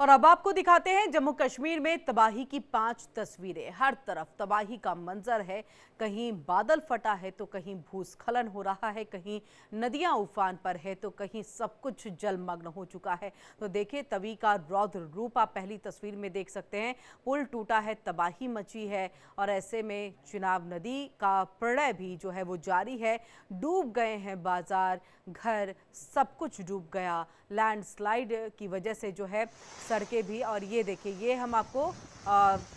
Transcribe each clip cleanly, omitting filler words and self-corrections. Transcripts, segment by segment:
और अब आपको दिखाते हैं जम्मू कश्मीर में तबाही की 5 तस्वीरें। हर तरफ तबाही का मंजर है। कहीं बादल फटा है तो कहीं भूस्खलन हो रहा है, कहीं नदियां उफान पर है तो कहीं सब कुछ जलमग्न हो चुका है। तो देखिए तवी का रौद्र रूप आप पहली तस्वीर में देख सकते हैं। पुल टूटा है, तबाही मची है और ऐसे में चिनाब नदी का प्रलय भी जो है वो जारी है। डूब गए हैं बाजार, घर, सब कुछ डूब गया। लैंडस्लाइड की वजह से जो है सड़कें भी। और ये देखिए, ये हम आपको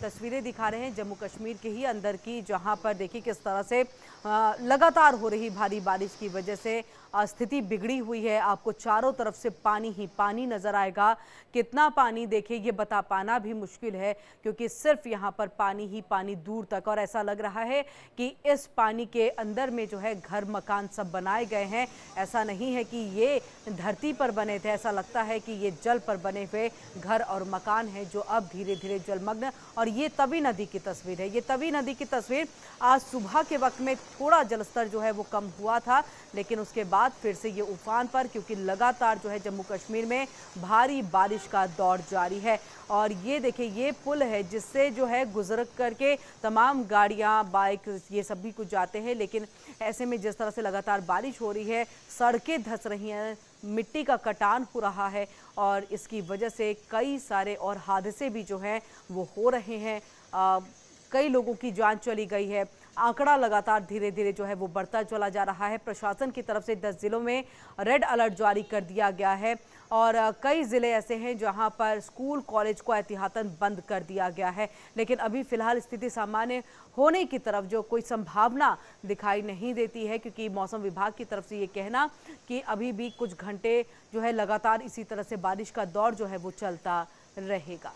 तस्वीरें दिखा रहे हैं जम्मू कश्मीर के ही अंदर की, जहां पर देखिए किस तरह से लगातार हो रही भारी बारिश की वजह से स्थिति बिगड़ी हुई है। आपको चारों तरफ से पानी ही पानी नजर आएगा। कितना पानी देखिए ये बता पाना भी मुश्किल है, क्योंकि सिर्फ यहाँ पर पानी ही पानी दूर तक। और ऐसा लग रहा है कि इस पानी के अंदर में जो है घर मकान सब बनाए गए हैं। ऐसा नहीं है कि ये धरती पर बने थे, ऐसा लगता है कि ये जल पर बने हुए घर और मकान हैं जो अब धीरे धीरे जलमग्न। और ये तवी नदी की तस्वीर है। ये तवी नदी की तस्वीर आज सुबह के वक्त में थोड़ा जलस्तर जो है वो कम हुआ था, लेकिन उसके बाद फिर से ये उफान पर, क्योंकि लगातार जो है जम्मू कश्मीर में भारी बारिश का दौर जारी है। और ये देखिए, ये पुल है जिससे जो है गुजर करके तमाम गाड़ियां, बाइक, ये सब भी कुछ जाते हैं। लेकिन ऐसे में जिस तरह से लगातार बारिश हो रही है, सड़कें धंस रही हैं, मिट्टी का कटान हो रहा है और इसकी वजह से कई सारे और हादसे भी जो हैं वो हो रहे हैं। कई लोगों की जान चली गई है। आंकड़ा लगातार धीरे धीरे जो है वो बढ़ता चला जा रहा है। प्रशासन की तरफ से 10 जिलों में रेड अलर्ट जारी कर दिया गया है और कई ज़िले ऐसे हैं जहां पर स्कूल कॉलेज को एहतियातन बंद कर दिया गया है। लेकिन अभी फ़िलहाल स्थिति सामान्य होने की तरफ जो कोई संभावना दिखाई नहीं देती है, क्योंकि मौसम विभाग की तरफ से ये कहना कि अभी भी कुछ घंटे जो है लगातार इसी तरह से बारिश का दौर जो है वो चलता रहेगा।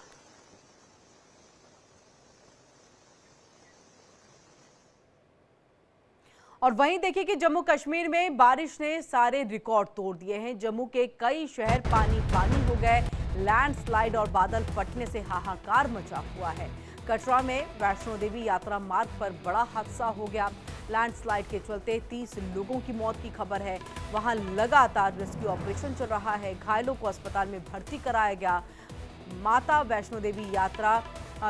और वहीं देखिए कि जम्मू कश्मीर में बारिश ने सारे रिकॉर्ड तोड़ दिए हैं। जम्मू के कई शहर पानी पानी हो गए। लैंडस्लाइड और बादल फटने से हाहाकार मचा हुआ है। कटरा में वैष्णो देवी यात्रा मार्ग पर बड़ा हादसा हो गया। लैंडस्लाइड के चलते 30 लोगों की मौत की खबर है। वहां लगातार रेस्क्यू ऑपरेशन चल रहा है। घायलों को अस्पताल में भर्ती कराया गया। माता वैष्णो देवी यात्रा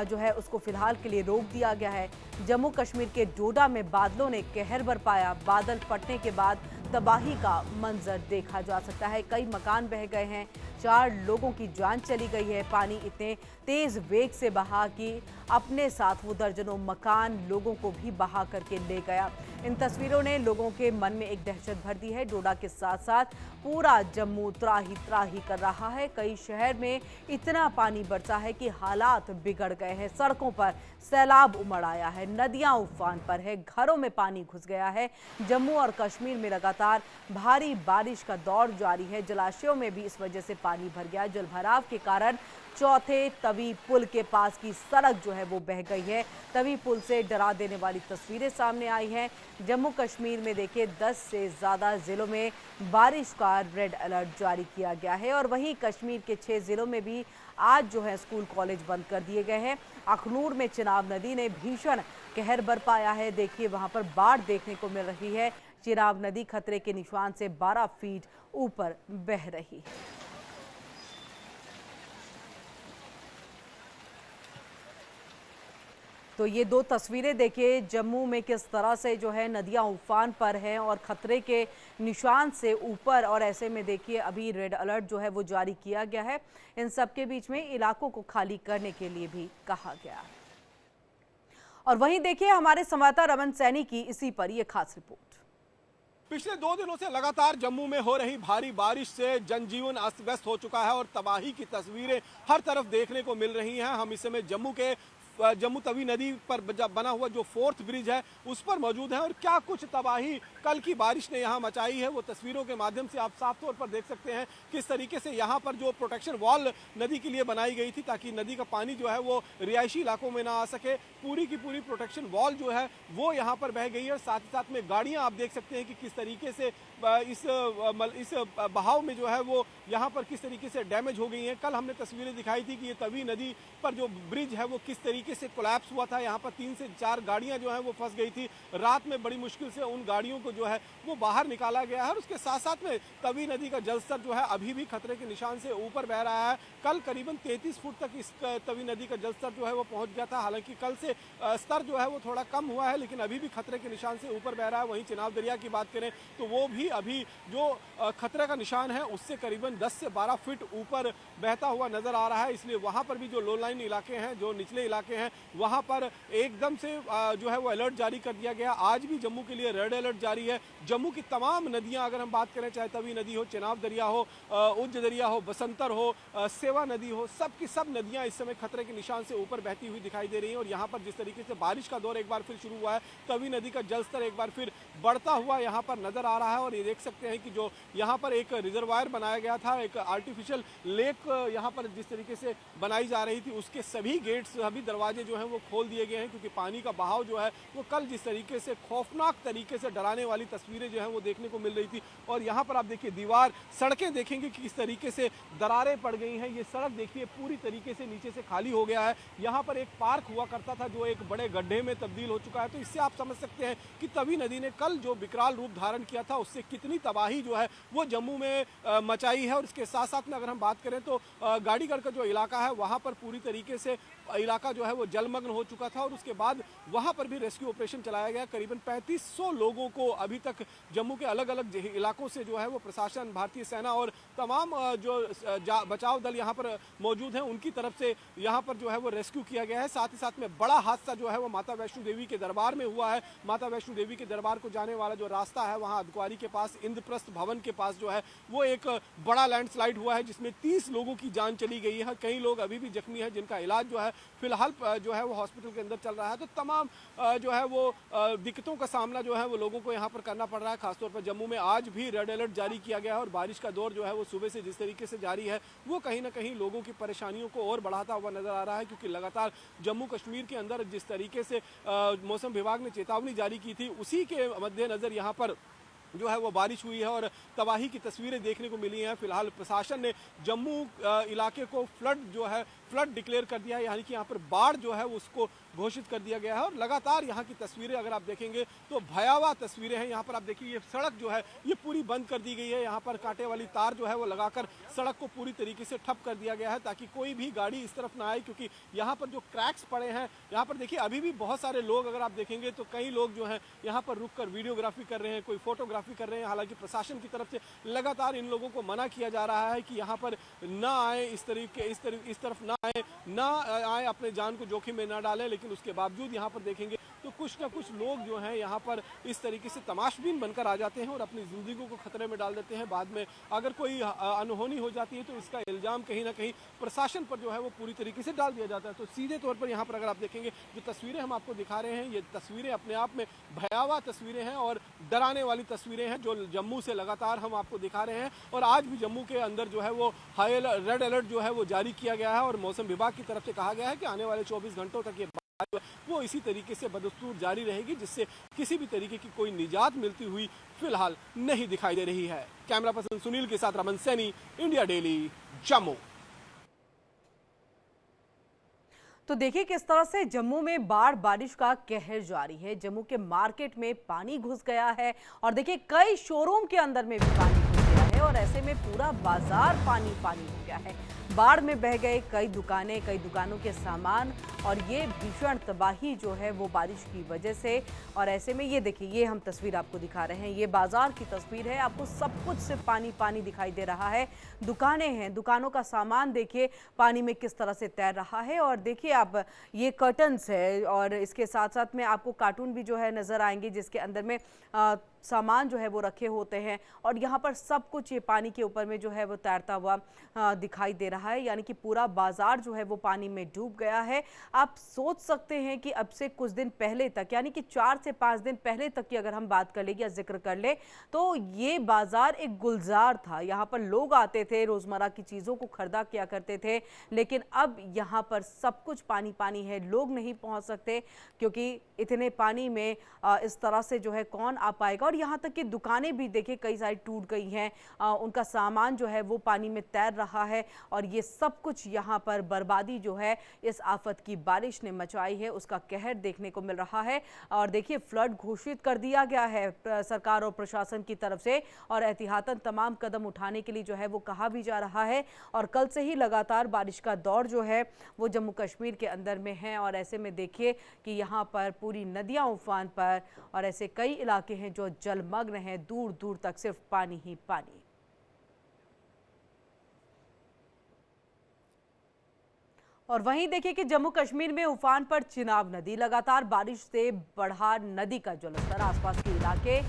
जो है उसको फिलहाल के लिए रोक दिया गया है। जम्मू कश्मीर के डोडा में बादलों ने कहर बरपाया। बादल फटने के बाद तबाही का मंजर देखा जा सकता है। कई मकान बह गए हैं, 4 लोगों की जान चली गई है। पानी इतने तेज वेग से बहा कि अपने साथ वो दर्जनों मकान, लोगों को भी बहा करके ले गया। इन तस्वीरों ने लोगों के मन में एक दहशत भर दी है। डोडा के साथ साथ पूरा जम्मू त्राही त्राही कर रहा है। कई शहर में इतना पानी बरसा है कि हालात बिगड़ गए हैं। सड़कों पर सैलाब उमड़ आया है, नदियां उफान पर है, घरों में पानी घुस गया है। जम्मू और कश्मीर में लगातार भारी बारिश का दौर जारी है। जलाशयों में भी इस वजह से पानी भर गया। जलभराव के कारण चौथे तवी पुल के पास की सड़क जो है वो बह गई है। तवी पुल से डरा देने वाली तस्वीरें सामने आई हैं। जम्मू कश्मीर में देखिए 10 से ज़्यादा ज़िलों में बारिश का रेड अलर्ट जारी किया गया है और वहीं कश्मीर के 6 ज़िलों में भी आज जो है स्कूल कॉलेज बंद कर दिए गए हैं। अखनूर में चिनाब नदी ने भीषण कहर बरपाया है। देखिए वहां पर बाढ़ देखने को मिल रही है। चिनाब नदी खतरे के निशान से 12 फीट ऊपर बह रही है। तो ये 2 तस्वीरें देखिए जम्मू में किस तरह से जो है नदियां उफान पर हैं और खतरे के निशान से ऊपर। और ऐसे में देखिए अभी रेड अलर्ट जो है वो जारी किया गया है। इन सब के बीच में इलाकों को खाली करने के लिए भी कहा गया है। और वहीं देखिए हमारे संवाददाता रमन सैनी की इसी पर यह खास रिपोर्ट। पिछले 2 दिनों से लगातार जम्मू में हो रही भारी बारिश से जनजीवन अस्त व्यस्त हो चुका है और तबाही की तस्वीरें हर तरफ देखने को मिल रही हैं। हम इस समय जम्मू तवी नदी पर बना हुआ जो 4th ब्रिज है उस पर मौजूद है और क्या कुछ तबाही कल की बारिश ने यहाँ मचाई है वो तस्वीरों के माध्यम से आप साफ तौर पर देख सकते हैं। किस तरीके से यहाँ पर जो प्रोटेक्शन वॉल नदी के लिए बनाई गई थी ताकि नदी का पानी जो है वो रिहायशी इलाकों में ना आ सके, पूरी की पूरी प्रोटेक्शन वॉल जो है वो यहाँ पर बह गई है। साथ ही साथ में गाड़ियाँ आप देख सकते हैं कि किस तरीके से इस बहाव में जो है वो यहाँ पर किस तरीके से डैमेज हो गई हैं। कल हमने तस्वीरें दिखाई थी कि ये तवी नदी पर जो ब्रिज है वो किस तरीके तरीके से कोलैप्स हुआ था। यहाँ पर 3 से 4 गाड़ियाँ जो हैं वो फंस गई थी। रात में बड़ी मुश्किल से उन गाड़ियों को जो है वो बाहर निकाला गया है और उसके साथ साथ में तवी नदी का जलस्तर जो है अभी भी खतरे के निशान से ऊपर बह रहा है। कल करीबन 33 फुट तक इस तवी नदी का जलस्तर जो है वो पहुंच गया था। हालांकि कल से स्तर जो है वो थोड़ा कम हुआ है, लेकिन अभी भी खतरे के निशान से ऊपर बह रहा है। वहीं चिनाब दरिया की बात करें तो वो भी अभी जो खतरे का निशान है उससे करीबन 10 से 12 फीट ऊपर बहता हुआ नजर आ रहा है। इसलिए वहां पर भी जो लो लाइन इलाके हैं, जो निचले इलाके हैं, वहां पर एकदम से जो है वो अलर्ट जारी कर दिया गया। आज भी जम्मू के लिए रेड अलर्ट जारी है। जम्मू की तमाम नदियां अगर हम बात करें, चाहे तवी नदी हो, चिनाब दरिया हो, उज्ज दरिया हो, बसंतर हो, सेवा नदी हो, सब की सब नदियां इस समय खतरे के निशान से ऊपर बहती हुई दिखाई दे रही हैं। और यहाँ पर जिस तरीके से बारिश का दौर एक बार फिर शुरू हुआ है, तवी नदी का जलस्तर एक बार फिर बढ़ता हुआ यहाँ पर नजर आ रहा है। और ये देख सकते हैं कि जो यहाँ पर एक रिजर्वायर बनाया गया था, एक आर्टिफिशियल लेक यहाँ पर जिस तरीके से बनाई जा रही थी, उसके सभी गेट्स, सभी दरवाजे जो हैं वो खोल दिए गए हैं, क्योंकि पानी का बहाव जो है वो कल जिस तरीके से खौफनाक तरीके से डराने वाली तस्वीरें जो हैं वो देखने को मिल रही थी। और यहाँ पर आप देखिए दीवार, सड़कें देखेंगे कि किस तरीके से दरारें पड़ गई हैं। ये सड़क देखिए पूरी तरीके से नीचे से खाली हो गया है। यहाँ पर एक पार्क हुआ करता था जो एक बड़े गड्ढे में तब्दील हो चुका है। तो इससे आप समझ सकते हैं कि तवी नदी ने कल जो विकराल रूप धारण किया था उससे कितनी तबाही जो है वो जम्मू में मचाई है। और इसके साथ साथ में अगर हम बात करें तो गाड़ीगढ़ का जो इलाका है वहाँ पर पूरी तरीके से इलाका जो है वो जलमग्न हो चुका था। और उसके बाद वहाँ पर भी रेस्क्यू ऑपरेशन चलाया गया। करीबन 3500 लोगों को अभी तक जम्मू के अलग अलग इलाकों से जो है वो प्रशासन, भारतीय सेना और तमाम जो बचाव दल यहाँ पर मौजूद हैं उनकी तरफ से यहाँ पर जो है वो रेस्क्यू किया गया है। साथ ही साथ में बड़ा हादसा जो है वो माता वैष्णो देवी के दरबार में हुआ है। माता वैष्णो देवी के दरबार को जाने वाला जो रास्ता है वहाँ अदकुआरी के पास, इंद्रप्रस्थ भवन के पास जो है वो एक बड़ा लैंडस्लाइड हुआ है, जिसमें 30 लोगों की जान चली गई है। कई लोग अभी भी जख्मी हैं, जिनका इलाज जो है फिलहाल जो है वो हॉस्पिटल के अंदर चल रहा है। तो तमाम जो है वो दिक्कतों का सामना जो है वो लोगों को यहाँ पर करना पड़ रहा है। खासतौर पर जम्मू में आज भी रेड अलर्ट जारी किया गया है और बारिश का दौर जो है वो सुबह से जिस तरीके से जारी है वो कहीं ना कहीं लोगों की परेशानियों को और बढ़ाता हुआ नजर आ रहा है। क्योंकि लगातार जम्मू कश्मीर के अंदर जिस तरीके से मौसम विभाग ने चेतावनी जारी की थी, उसी के मद्देनजर यहाँ पर जो है वो बारिश हुई है और तबाही की तस्वीरें देखने को मिली हैं। फिलहाल प्रशासन ने जम्मू इलाके को फ्लड डिक्लेयर कर दिया है, यानी कि यहाँ पर बाढ़ जो है उसको घोषित कर दिया गया है। और लगातार यहाँ की तस्वीरें अगर आप देखेंगे तो भयावह तस्वीरें हैं। यहाँ पर आप देखिए ये सड़क जो है ये पूरी बंद कर दी गई है। यहाँ पर कांटे वाली तार जो है वो लगाकर सड़क को पूरी तरीके से ठप कर दिया गया है ताकि कोई भी गाड़ी इस तरफ ना आए। क्योंकि यहाँ पर जो क्रैक्स पड़े हैं, यहाँ पर देखिए अभी भी बहुत सारे लोग अगर आप देखेंगे तो कई लोग जो हैं यहाँ पर रुक कर वीडियोग्राफी कर रहे हैं, कोई फोटोग्राफी कर रहे हैं। हालांकि प्रशासन की तरफ से लगातार इन लोगों को मना किया जा रहा है कि यहाँ पर ना आए, इस तरफ ना आए, अपने जान को जोखिम में ना डालें। लेकिन उसके बावजूद यहाँ पर देखेंगे तो कुछ ना कुछ लोग जो हैं यहाँ पर इस तरीके से तमाशबीन बनकर आ जाते हैं और अपनी ज़िंदगी को खतरे में डाल देते हैं। बाद में अगर कोई अनहोनी हो जाती है तो इसका इल्ज़ाम कहीं ना कहीं प्रशासन पर जो है वो पूरी तरीके से डाल दिया जाता है। तो सीधे तौर पर यहाँ पर अगर आप देखेंगे जो तस्वीरें हम आपको दिखा रहे हैं, ये तस्वीरें अपने आप में भयावह तस्वीरें हैं और डराने वाली तस्वीरें हैं जो जम्मू से लगातार हम आपको दिखा रहे हैं। और आज भी जम्मू के अंदर जो है वो रेड अलर्ट जो है वो जारी किया गया है और मौसम विभाग की तरफ से कहा गया है कि आने वाले 24 घंटों तक ये वो इसी तरीके से बदस्तूर जारी रहेगी, जिससे किसी भी तरीके की कोई निजात मिलती हुई फिलहाल नहीं दिखाई दे रही है। कैमरा पर्सन सुनील के साथ रमन सैनी, इंडिया डेली, जम्मू। तो देखिए किस तरह से जम्मू में बारिश का कहर जारी है। जम्मू के मार्केट में पानी घुस गया है और देखिए कई शोरूम के अंदर में भी पानी घुस गया है और ऐसे में पूरा बाजार पानी हो गया है। बाढ़ में बह गए कई दुकानों के सामान और ये भीषण तबाही जो है वो बारिश की वजह से। और ऐसे में ये देखिए, ये हम तस्वीर आपको दिखा रहे हैं, ये बाजार की तस्वीर है। आपको सब कुछ से पानी दिखाई दे रहा है। दुकानें हैं, दुकानों का सामान देखिए पानी में किस तरह से तैर रहा है। और देखिए आप ये कर्टन्स है और इसके साथ साथ में आपको कार्टून भी जो है नज़र आएंगे जिसके अंदर में सामान जो है वो रखे होते हैं। और यहाँ पर सब कुछ ये पानी के ऊपर में जो है वो तैरता हुआ दिखाई दे रहा है, यानी कि पूरा बाजार जो है वो पानी में डूब गया है। आप सोच सकते हैं कि अब से कुछ दिन पहले तक, यानी कि 4 से 5 दिन पहले तक की अगर हम बात कर ले या जिक्र कर ले तो ये बाजार एक गुलजार था। यहाँ पर लोग आते थे, रोजमर्रा की चीज़ों को खरीदा किया करते थे। लेकिन अब यहाँ पर सब कुछ पानी है, लोग नहीं पहुँच सकते क्योंकि इतने पानी में इस तरह से जो है कौन आ पाएगा। और यहाँ तक कि दुकानें भी देखिए कई सारी टूट गई हैं, उनका सामान जो है वो पानी में तैर रहा है और ये सब कुछ यहाँ पर बर्बादी जो है इस आफत की बारिश ने मचाई है उसका कहर देखने को मिल रहा है। और देखिए फ्लड घोषित कर दिया गया है सरकार और प्रशासन की तरफ से और एहतियातन तमाम कदम उठाने के लिए जो है वो कहा भी जा रहा है। और कल से ही लगातार बारिश का दौर जो है वो जम्मू कश्मीर के अंदर में है और ऐसे में देखिए कि यहाँ पर पूरी नदियाँ उफान पर और ऐसे कई इलाके हैं जो जलमग्न हैं, दूर दूर तक सिर्फ पानी ही पानी। और वहीं देखिए कि जम्मू कश्मीर में उफान पर चिनाब नदी, लगातार बारिश से बढ़ा नदी का जलस्तर, आसपास के इलाके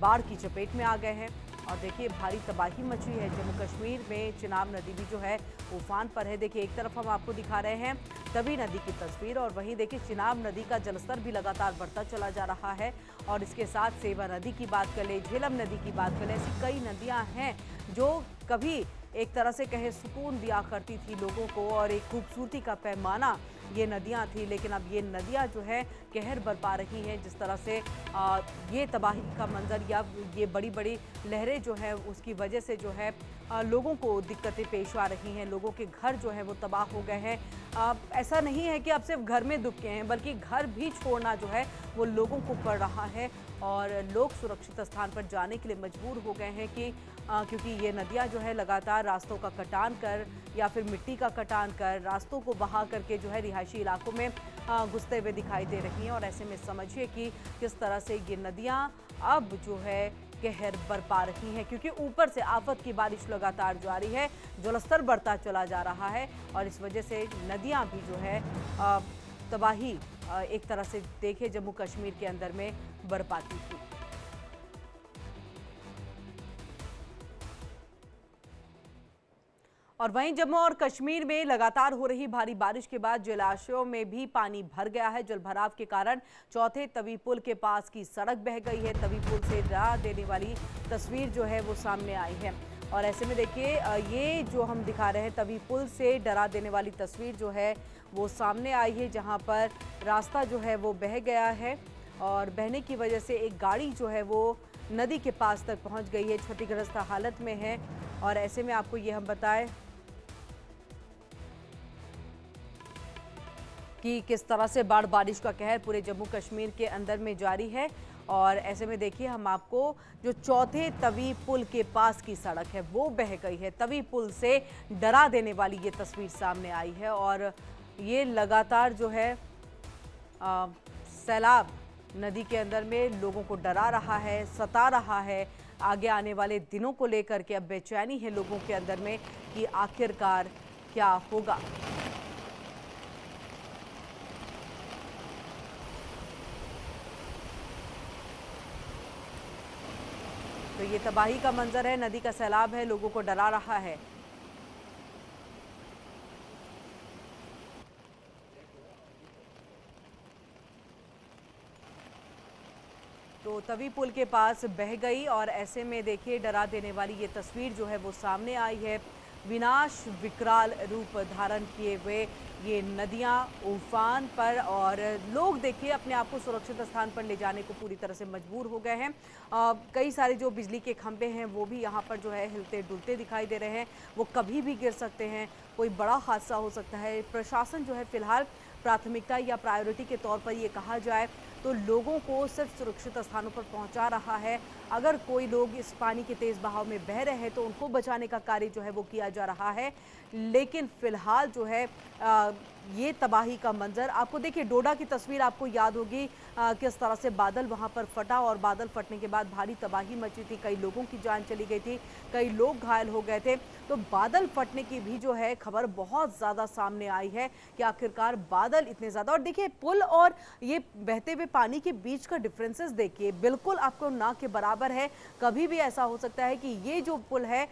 बाढ़ की चपेट में आ गए हैं और देखिए भारी तबाही मची है। जम्मू कश्मीर में चिनाब नदी भी जो है उफान पर है। देखिए एक तरफ हम आपको दिखा रहे हैं तवी नदी की तस्वीर और वहीं देखिए चिनाब नदी का जलस्तर भी लगातार बढ़ता चला जा रहा है और इसके साथ सेवा नदी की बात कर ले, झेलम नदी की बात कर ले, ऐसी कई नदियां हैं जो कभी एक तरह से कहे सुकून दिया करती थी लोगों को और एक खूबसूरती का पैमाना ये नदियां थी, लेकिन अब ये नदियां जो है कहर बरपा रही हैं। जिस तरह से ये तबाही का मंजर या ये बड़ी बड़ी लहरें जो है उसकी वजह से जो है लोगों को दिक्कतें पेश आ रही हैं, लोगों के घर जो है वो तबाह हो गए हैं। ऐसा नहीं है कि अब सिर्फ घर में दुख के हैं बल्कि घर भी छोड़ना जो है वो लोगों को पड़ रहा है और लोग सुरक्षित स्थान पर जाने के लिए मजबूर हो गए हैं कि क्योंकि ये नदियां जो है लगातार रास्तों का कटान कर या फिर मिट्टी का कटान कर रास्तों को बहा करके जो है रिहायशी इलाकों में घुसते हुए दिखाई दे रही हैं और ऐसे में समझिए कि किस तरह से ये नदियां अब जो है कहर बरपा रही हैं क्योंकि ऊपर से आफत की बारिश लगातार जारी है, जलस्तर बढ़ता चला जा रहा है और इस वजह से नदियां भी जो है तबाही एक तरह से देखे जम्मू कश्मीर के अंदर में बरपाती थी। और वहीं जम्मू और कश्मीर में लगातार हो रही भारी बारिश के बाद जलाशयों में भी पानी भर गया है। जलभराव के कारण चौथे तवी पुल के पास की सड़क बह गई है। तवी पुल से डरा देने वाली तस्वीर जो है वो सामने आई है और ऐसे में देखिए ये जो हम दिखा रहे हैं तवी पुल से डरा देने वाली तस्वीर जो है वो सामने आई है, जहां पर रास्ता जो है वो बह गया है और बहने की वजह से एक गाड़ी जो है वो नदी के पास तक पहुंच गई है, क्षतिग्रस्त हालत में है। और ऐसे में आपको ये हम बताएं कि किस तरह से बारिश का कहर पूरे जम्मू कश्मीर के अंदर में जारी है और ऐसे में देखिए हम आपको जो चौथे तवी पुल के पास की सड़क है वो बह गई है। तवी पुल से डरा देने वाली ये तस्वीर सामने आई है और ये लगातार जो है सैलाब नदी के अंदर में लोगों को डरा रहा है, सता रहा है। आगे आने वाले दिनों को लेकर के अब बेचैनी है लोगों के अंदर में कि आखिरकार क्या होगा। तो ये तबाही का मंजर है, नदी का सैलाब है, लोगों को डरा रहा है। तो तवी पुल के पास बह गई और ऐसे में देखिए डरा देने वाली ये तस्वीर जो है वो सामने आई है। विनाश विकराल रूप धारण किए हुए ये नदियां उफान पर और लोग देखिए अपने आप को सुरक्षित स्थान पर ले जाने को पूरी तरह से मजबूर हो गए हैं। कई सारे जो बिजली के खंभे हैं वो भी यहाँ पर जो है हिलते डुलते दिखाई दे रहे हैं, वो कभी भी गिर सकते हैं, कोई बड़ा हादसा हो सकता है। प्रशासन जो है फिलहाल प्राथमिकता या प्रायोरिटी के तौर पर ये कहा जाए तो लोगों को सिर्फ सुरक्षित स्थानों पर पहुंचा रहा है। अगर कोई लोग इस पानी के तेज बहाव में बह रहे हैं तो उनको बचाने का कार्य जो है वो किया जा रहा है, लेकिन फिलहाल जो है ये तबाही का मंजर आपको देखिए। डोडा की तस्वीर आपको याद होगी किस तरह से बादल वहां पर फटा और बादल फटने के बाद भारी तबाही मची थी, कई लोगों की जान चली गई थी, कई लोग घायल हो गए थे। तो बादल फटने की भी जो है खबर बहुत ज़्यादा सामने आई है कि आखिरकार बादल इतने ज़्यादा। और देखिए पुल और ये बहते हुए पानी के बीच का डिफरेंसेस देखिए, बिल्कुल आपको ना के बराबर है। कभी भी ऐसा हो सकता है कि ये जो पुल है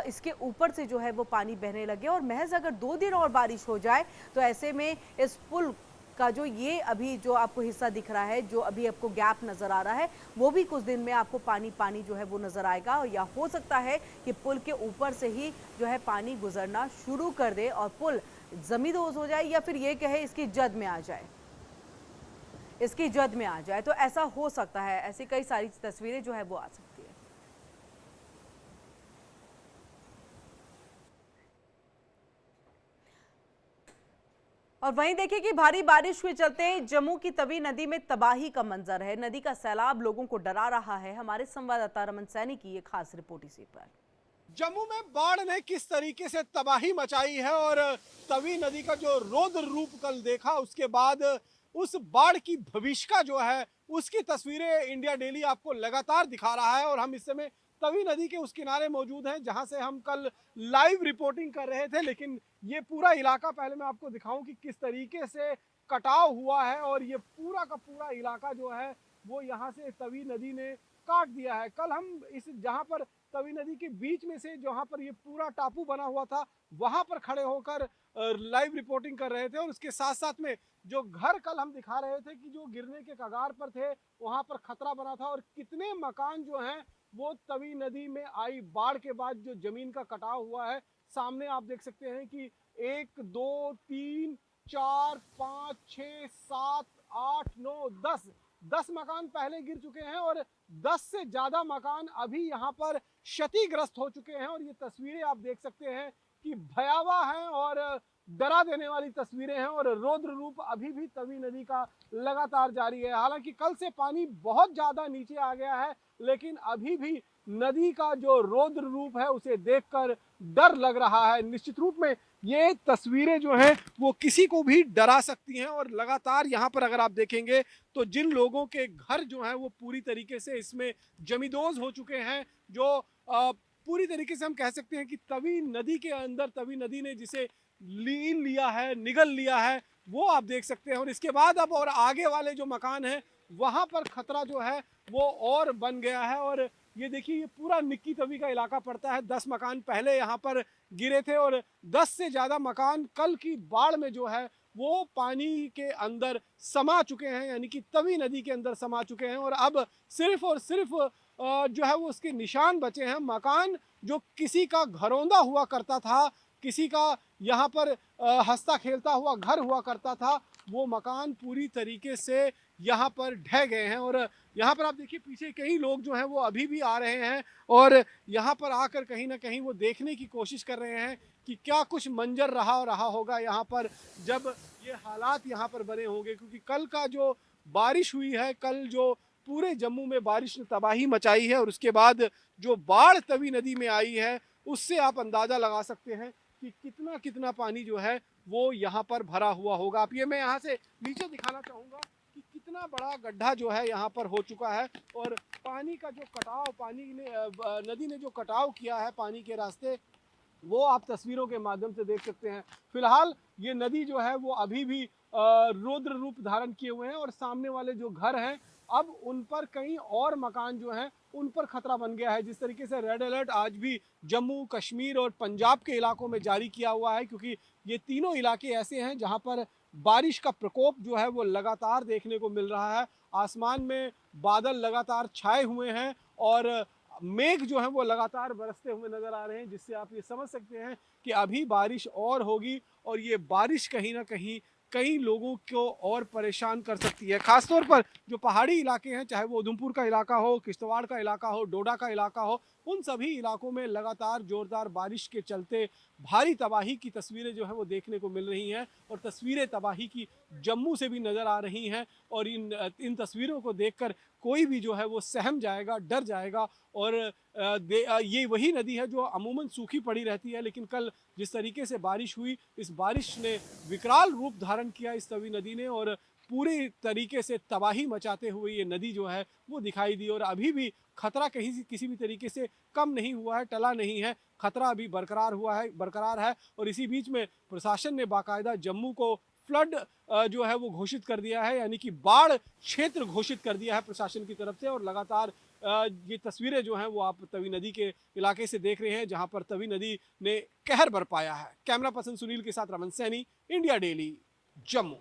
इसके ऊपर से जो है वो पानी बहने लगे और महज अगर 2 दिन और बारिश हो जाए तो ऐसे में इस पुल का जो ये अभी जो आपको हिस्सा दिख रहा है, जो अभी आपको गैप नजर आ रहा है, वो भी कुछ दिन में आपको पानी जो है वो नजर आएगा। या हो सकता है कि पुल के ऊपर से ही जो है पानी गुजरना शुरू कर दे और पुल जमींदोज हो जाए या फिर ये कहे इसकी जद में आ जाए। इसकी जद में आ जाए। तो ऐसा हो सकता है, ऐसी कई सारी तस्वीरें जो है वो आ सकती है। और वहीं देखिए कि भारी बारिश के चलते जम्मू की तवी नदी में तबाही का मंजर है। नदी का सैलाब लोगों को डरा रहा है। हमारे संवाददाता रमन सैनी की ये खास रिपोर्ट इसी पर। जम्मू में बाढ़ ने किस तरीके से तबाही मचाई है और तवी नदी का जो रौद्र रूप कल देखा, उसके बाद उस बाढ़ की भविष्यका जो है उसकी तस्वीरें इंडिया डेली आपको लगातार दिखा रहा है। और हम इस समय तवी नदी के उस किनारे मौजूद हैं जहां से हम कल लाइव रिपोर्टिंग कर रहे थे, लेकिन ये पूरा इलाका पहले मैं आपको दिखाऊं कि किस तरीके से कटाव हुआ है। और ये पूरा का पूरा इलाका जो है वो यहाँ से तवी नदी ने काट दिया है। कल हम इस जहां पर तवी नदी के बीच में से जहां पर ये पूरा टापू बना हुआ था वहां पर खड़े होकर लाइव रिपोर्टिंग कर रहे थे। और उसके साथ साथ में जो घर कल हम दिखा रहे थे कि जो गिरने के कगार पर थे, वहां पर खतरा बना था। और कितने मकान जो हैं वो तवी नदी में आई बाढ़ के बाद जो जमीन का कटाव हुआ है, सामने आप देख सकते हैं कि 1 2 3 4 5 6 7 8 9 10 मकान पहले गिर चुके हैं और 10 से ज्यादा मकान अभी यहाँ पर क्षतिग्रस्त हो चुके हैं। और ये तस्वीरें आप देख सकते हैं कि भयावह हैं और डरा देने वाली तस्वीरें हैं। और रौद्र रूप अभी भी तवी नदी का लगातार जारी है। हालांकि कल से पानी बहुत ज्यादा नीचे आ गया है, लेकिन अभी भी नदी का जो रौद्र रूप है उसे देखकर डर लग रहा है। निश्चित रूप में ये तस्वीरें जो हैं वो किसी को भी डरा सकती हैं। और लगातार यहाँ पर अगर आप देखेंगे तो जिन लोगों के घर जो हैं वो पूरी तरीके से इसमें जमींदोज हो चुके हैं, जो पूरी तरीके से हम कह सकते हैं कि तवी नदी के अंदर तवी नदी ने जिसे लीन लिया है, निगल लिया है, वो आप देख सकते हैं। और इसके बाद अब और आगे वाले जो मकान हैं वहाँ पर खतरा जो है वो और बन गया है। और ये देखिए ये पूरा निक्की तवी का इलाका पड़ता है। 10 मकान पहले यहाँ पर गिरे थे और 10 से ज़्यादा मकान कल की बाढ़ में जो है वो पानी के अंदर समा चुके हैं, यानी कि तवी नदी के अंदर समा चुके हैं। और अब सिर्फ और सिर्फ जो है वो उसके निशान बचे हैं। मकान जो किसी का घरौंदा हुआ करता था, किसी का यहाँ पर हंसता खेलता हुआ घर हुआ करता था, वो मकान पूरी तरीके से यहाँ पर ढह गए हैं। और यहाँ पर आप देखिए पीछे कई लोग जो हैं वो अभी भी आ रहे हैं और यहाँ पर आकर कहीं ना कहीं वो देखने की कोशिश कर रहे हैं कि क्या कुछ मंजर रहा होगा यहाँ पर जब ये हालात यहाँ पर बने होंगे। क्योंकि कल का जो बारिश हुई है, कल जो पूरे जम्मू में बारिश ने तबाही मचाई है और उसके बाद जो बाढ़ तवी नदी में आई है, उससे आप अंदाज़ा लगा सकते हैं कि कितना कितना पानी जो है वो यहाँ पर भरा हुआ होगा। आप ये मैं यहाँ से नीचे दिखाना चाहूँगा कि कितना बड़ा गड्ढा जो है यहाँ पर हो चुका है। और पानी का जो कटाव, नदी ने जो कटाव किया है पानी के रास्ते, वो आप तस्वीरों के माध्यम से देख सकते हैं। फिलहाल ये नदी जो है वो अभी भी रौद्र रूप धारण किए हुए हैं और सामने वाले जो घर हैं अब उन पर कई और मकान जो हैं उन पर खतरा बन गया है। जिस तरीके से रेड अलर्ट आज भी जम्मू कश्मीर और पंजाब के इलाकों में जारी किया हुआ है, क्योंकि ये तीनों इलाके ऐसे हैं जहां पर बारिश का प्रकोप जो है वो लगातार देखने को मिल रहा है। आसमान में बादल लगातार छाए हुए हैं और मेघ जो है वो लगातार बरसते हुए नजर आ रहे हैं, जिससे आप ये समझ सकते हैं कि अभी बारिश और होगी और ये बारिश कहीं ना कहीं कई लोगों को और परेशान कर सकती है। खासतौर पर जो पहाड़ी इलाके हैं, चाहे वो उधमपुर का इलाका हो, किश्तवाड़ का इलाका हो, डोडा का इलाका हो, उन सभी इलाकों में लगातार जोरदार बारिश के चलते भारी तबाही की तस्वीरें जो है वो देखने को मिल रही हैं। और तस्वीरें तबाही की जम्मू से भी नज़र आ रही हैं और इन तस्वीरों को देखकर कोई भी जो है वो सहम जाएगा, डर जाएगा। और ये वही नदी है जो अमूमन सूखी पड़ी रहती है, लेकिन कल जिस तरीके से बारिश हुई, इस बारिश ने विकराल रूप धारण किया इस तवी नदी ने और पूरी तरीके से तबाही मचाते हुए ये नदी जो है वो दिखाई दी। और अभी भी खतरा कहीं किसी भी तरीके से कम नहीं हुआ है, टला नहीं है, खतरा अभी बरकरार है। और इसी बीच में प्रशासन ने बाकायदा जम्मू को फ्लड जो है वो घोषित कर दिया है, यानी कि बाढ़ क्षेत्र घोषित कर दिया है प्रशासन की तरफ से। और लगातार ये तस्वीरें जो हैं वो आप तवी नदी के इलाके से देख रहे हैं, जहां पर तवी नदी ने कहर बरपाया है। कैमरा पर्सन सुनील के साथ रमन सैनी, इंडिया डेली, जम्मू।